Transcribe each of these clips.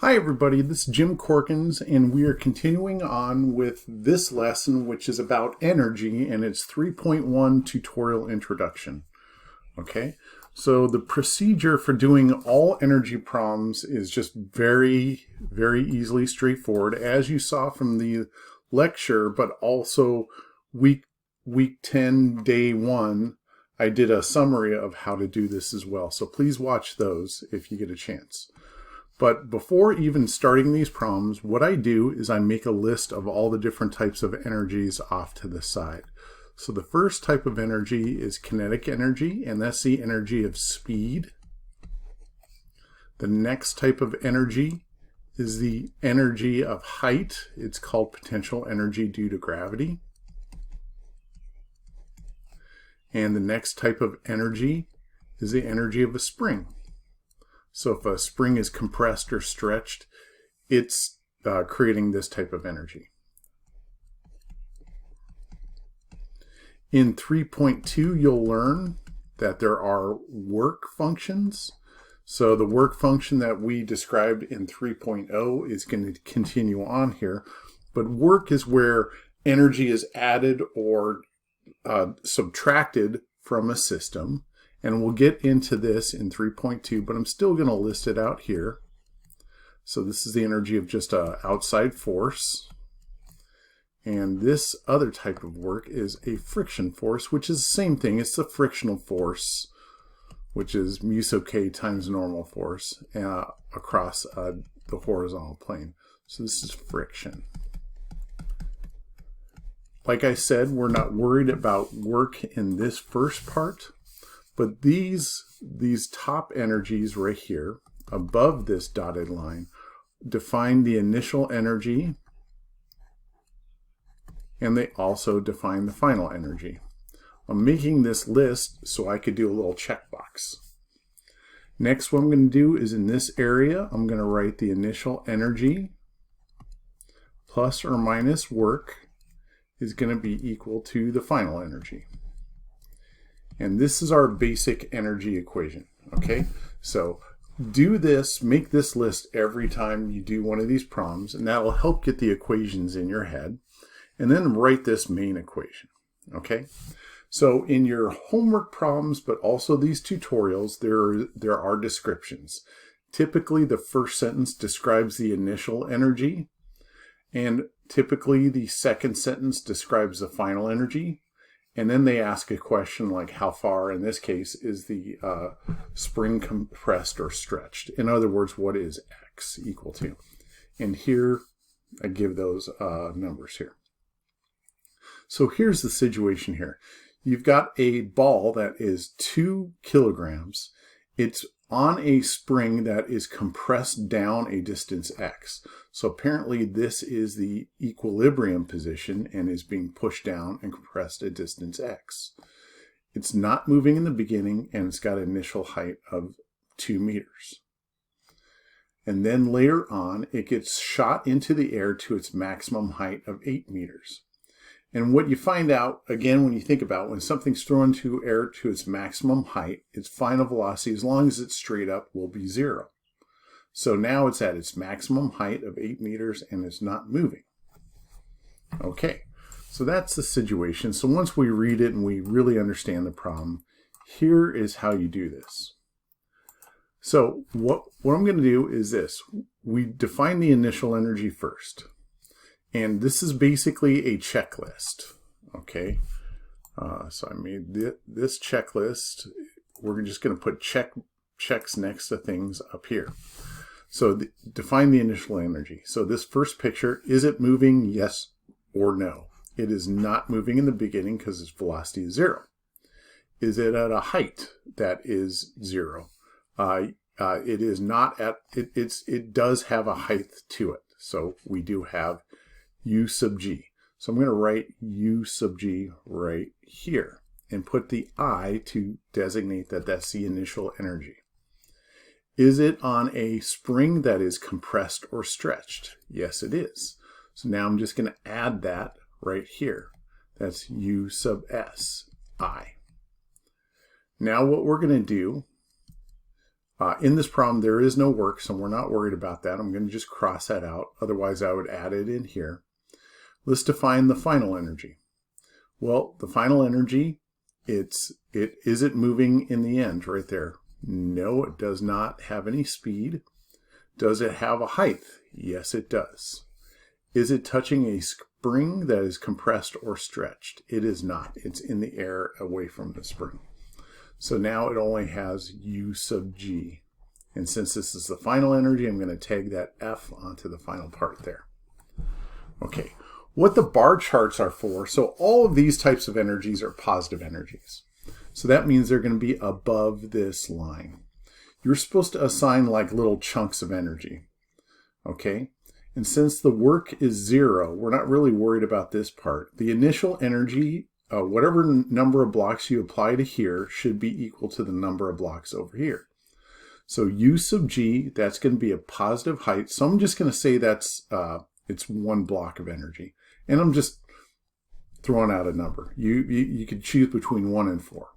Hi everybody, this is Jim Corkins, and we are continuing on with this lesson, which is about energy, and it's 3.1 tutorial introduction. Okay, so the procedure for doing all energy problems is just very easily straightforward, as you saw from the lecture, but also week 10, day 1, I did a summary of how to do this as well. So please watch those if you get a chance. But before even starting these problems, what I do is I make a list of all the different types of energies off to the side. So the first type of energy is kinetic energy, and that's the energy of speed. The next type of energy is the energy of height. It's called potential energy due to gravity. And the next type of energy is the energy of a spring. So if a spring is compressed or stretched, it's creating this type of energy. In 3.2, you'll learn that there are work functions. So the work function that we described in 3.0 is going to continue on here. But work is where energy is added or subtracted from a system. And we'll get into this in 3.2, but I'm still going to list it out here. So this is the energy of just an outside force. And this other type of work is a friction force, which is the same thing. It's the frictional force, which is mu sub k times normal force across the horizontal plane. So this is friction. Like I said, we're not worried about work in this first part. But these top energies right here, above this dotted line, define the initial energy, and they also define the final energy. I'm making this list so I could do a little checkbox. Next, what I'm going to do is in this area, I'm going to write the initial energy plus or minus work is going to be equal to the final energy. And this is our basic energy equation, okay? So do this, make this list every time you do one of these problems, and that will help get the equations in your head. And then write this main equation, okay? So in your homework problems, but also these tutorials, there are descriptions. Typically, the first sentence describes the initial energy, and typically the second sentence describes the final energy. And then they ask a question like how far, in this case, is the spring compressed or stretched? In other words, what is X equal to? And here I give those numbers here. So here's the situation here. You've got a ball that is 2 kilograms. It's on a spring that is compressed down a distance X. So apparently this is the equilibrium position and is being pushed down and compressed at distance X. It's not moving in the beginning, and it's got an initial height of 2 meters. And then later on, it gets shot into the air to its maximum height of 8 meters. And what you find out, again, when you think about when something's thrown into air to its maximum height, its final velocity, as long as it's straight up, will be 0. So now it's at its maximum height of 8 meters and it's not moving. Okay, so that's the situation. So once we read it and we really understand the problem, here is how you do this. So what I'm going to do is this. We define the initial energy first. And this is basically a checklist, okay? So I made this checklist. We're just going to put checks next to things up here. So define the initial energy. So this first picture, is it moving, yes or no? It is not moving in the beginning because its velocity is 0. Is it at a height that is 0? It is not at, it does have a height to it. So we do have U sub G. So I'm going to write U sub G right here and put the I to designate that that's the initial energy. Is it on a spring that is compressed or stretched? Yes, it is. So now I'm just going to add that right here. That's U sub S, I. Now what we're going to do, In this problem, there is no work, so we're not worried about that. I'm going to just cross that out. Otherwise, I would add it in here. Let's define the final energy. Well, the final energy, is it moving in the end right there? No, it does not have any speed. Does it have a height? Yes, it does. Is it touching a spring that is compressed or stretched? It is not. It's in the air away from the spring. So now it only has U sub G. And since this is the final energy, I'm going to tag that F onto the final part there. Okay, what the bar charts are for, so all of these types of energies are positive energies. So that means they're going to be above this line. You're supposed to assign like little chunks of energy. Okay, and since the work is 0, we're not really worried about this part. The initial energy, whatever number of blocks you apply to here, should be equal to the number of blocks over here. So U sub G, that's going to be a positive height. So I'm just going to say that's it's 1 block of energy. And I'm just throwing out a number. You could choose between 1 and 4.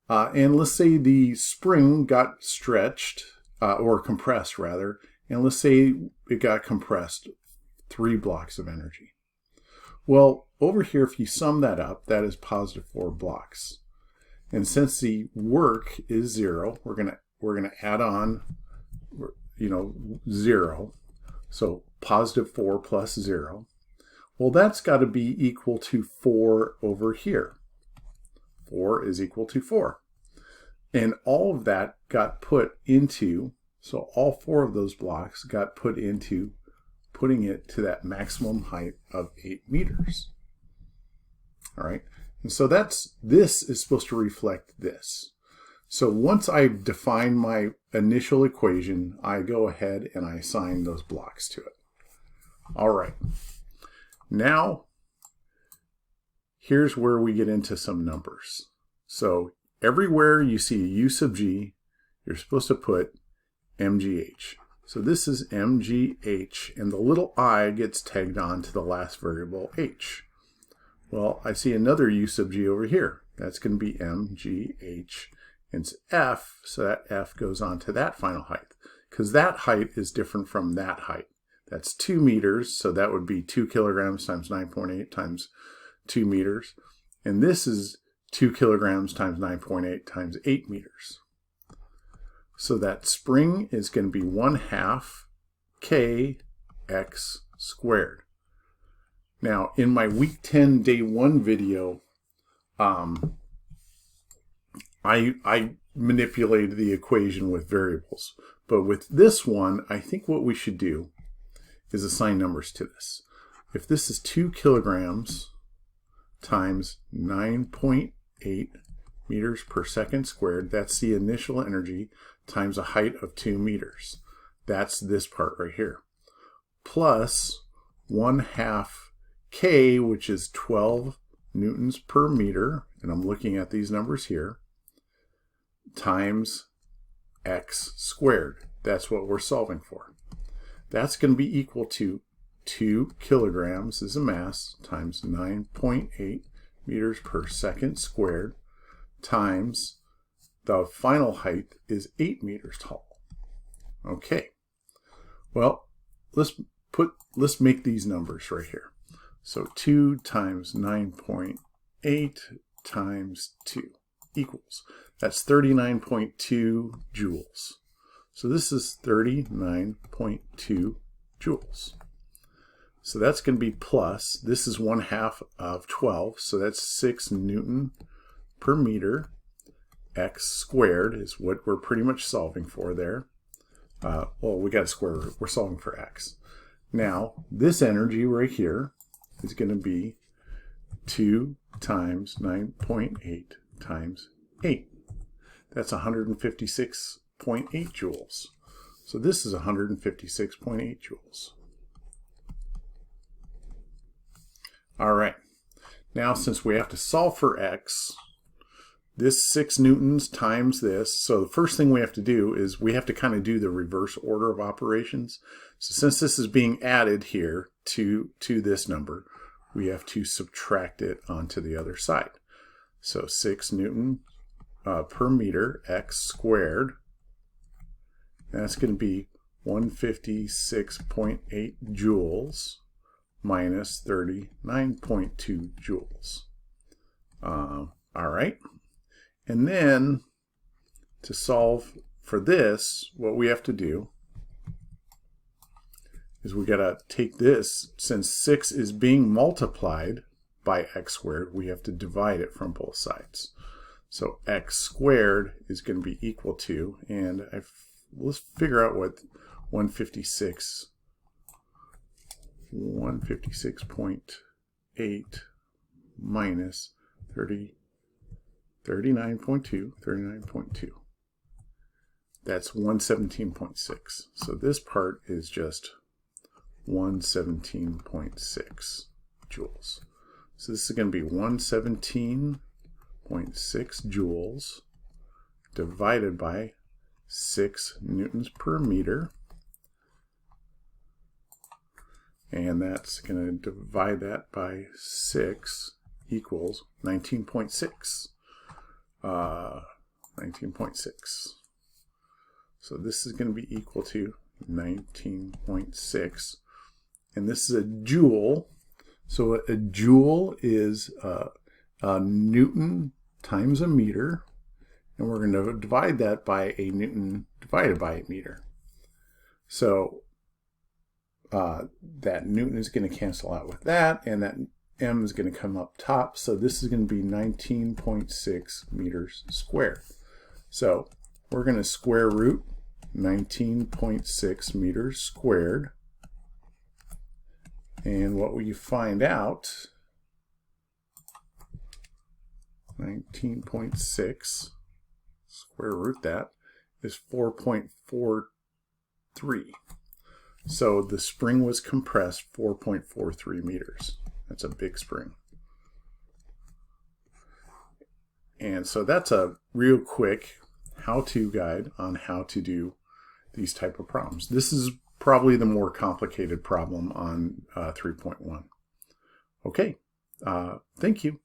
And let's say the spring got stretched, or compressed rather, and let's say it got compressed 3 blocks of energy. Well, over here, if you sum that up, that is positive 4 blocks. And since the work is 0, we're gonna add on, 0. So positive 4 plus 0. Well, that's got to be equal to 4 over here. 4 is equal to 4. And all of that got put into, so all 4 of those blocks got put into putting it to that maximum height of 8 meters. All right, and so this is supposed to reflect this. So once I've defined my initial equation, I go ahead and I assign those blocks to it. All right, now here's where we get into some numbers. So everywhere you see a U sub G, you're supposed to put MGH. So this is MGH, and the little I gets tagged on to the last variable H. Well, I see another U sub G over here. That's going to be MGH. And it's F, so that F goes on to that final height, because that height is different from that height. That's 2 meters, so that would be 2 kilograms times 9.8 times 2 meters. And this is 2 kilograms times 9.8 times 8 meters. So that spring is going to be 1/2 kx squared. Now, in my week 10 day 1 video, I manipulated the equation with variables. But with this one, I think what we should do is assign numbers to this. If this is 2 kilograms times 9.8 meters per second squared, that's the initial energy, times a height of 2 meters. That's this part right here. Plus 1/2 K, which is 12 newtons per meter, and I'm looking at these numbers here, times x squared. That's what we're solving for. That's going to be equal to 2 kilograms is a mass times 9.8 meters per second squared times the final height is 8 meters tall. Okay. Well, let's make these numbers right here. So 2 times 9.8 times 2 equals, that's 39.2 joules. So this is 39.2 joules. So that's going to be plus, this is 1/2 of 12, so that's 6 Newton per meter. X squared is what we're pretty much solving for there. Well, we got a square root. We're solving for x. Now, this energy right here is going to be 2 times 9.8 times 8. That's 156.8 joules. So this is 156.8 joules. All right. Now, since we have to solve for x, this 6 newtons times this, so the first thing we have to do is we have to kind of do the reverse order of operations. So since this is being added here to this number, we have to subtract it onto the other side. So 6 Newton per meter x squared That's going to be 156.8 joules minus 39.2 joules. All right. And then to solve for this, what we have to do is we got to take this, since 6 is being multiplied by x squared, we have to divide it from both sides. So x squared is going to be equal to, and let's figure out what 156.8 minus 39.2. That's 117.6. So this part is just 117.6 joules. So this is going to be 117.6 joules divided by 6 newtons per meter. And that's going to divide that by 6 equals 19.6. 19.6. So this is going to be equal to 19.6. And this is a joule. So a joule is a newton times a meter. And we're going to divide that by a newton divided by a meter. So that newton is going to cancel out with that, and that m is going to come up top. So this is going to be 19.6 meters squared. So we're going to square root 19.6 meters squared. And what we find out, 19.6 square root that is 4.43. So the spring was compressed 4.43 meters. That's a big spring. And so that's a real quick how-to guide on how to do these type of problems. This is probably the more complicated problem on 3.1. Okay, thank you.